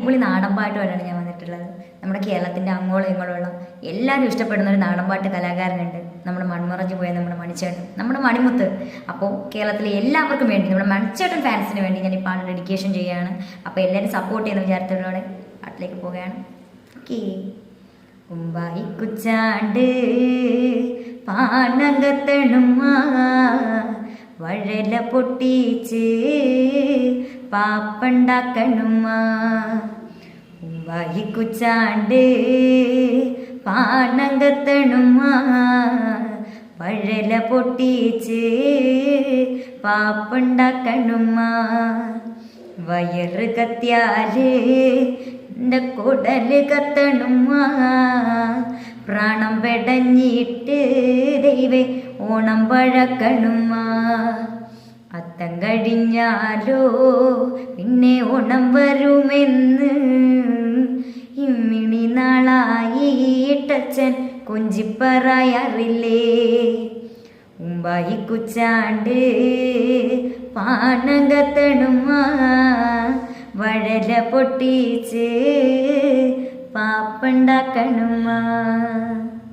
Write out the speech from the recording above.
പുള്ളി നാടൻ പാട്ടുമായിട്ടാണ് ഞാൻ വന്നിട്ടുള്ളത്. നമ്മുടെ കേരളത്തിൻ്റെ അങ്ങോളം ഇങ്ങോളമുള്ള എല്ലാവരും ഇഷ്ടപ്പെടുന്ന ഒരു നാടൻപാട്ട് കലാകാരനുണ്ട്, നമ്മുടെ മൺമറഞ്ഞു പോയ നമ്മുടെ മണിച്ചേട്ടൻ, നമ്മുടെ മണിമുത്ത്. അപ്പോൾ കേരളത്തിലെ എല്ലാവർക്കും വേണ്ടി, നമ്മുടെ മണിച്ചേട്ടൻ ഫാൻസിന് വേണ്ടി ഞാൻ ഈ പാട്ട് ഡെഡിക്കേഷൻ ചെയ്യുകയാണ്. അപ്പോൾ എല്ലാവരും സപ്പോർട്ട് ചെയ്യുന്ന വിചാരത്തിലൂടെ പാട്ടിലേക്ക് പോവുകയാണ്. ഓക്കേ. കുമ്പായിക്കുച്ചാണ്ട് പാനകത്തണുമ്മ വഴല പൊട്ടിച്ച് പാപ്പണ്ടാക്കണുമ്മ. കുമ്പായിക്കുച്ചാണ്ട് പാനകത്തണുമ്മ വഴല പൊട്ടിച്ച് പാപ്പണ്ടാക്കണുമ്മ. വയറ് കത്തിയാല് എൻ്റെ കുടല് കത്തണുമ്മ. പ്രാണം പെടഞ്ഞിട്ട് ദൈവേ ഓണം പഴക്കണുമ്മ. അത്തം കഴിഞ്ഞാലോ പിന്നെ ഓണം വരുമെന്ന് ഇമ്മിണി നാളായിട്ടച്ഛൻ കൊഞ്ചിപ്പറയാറില്ലേ. കുച്ചാണ്ട് പാനകത്തണുമ്മ വഴല പൊട്ടിച്ച് പാപ്പണ്ടാക്കണുമ്മ.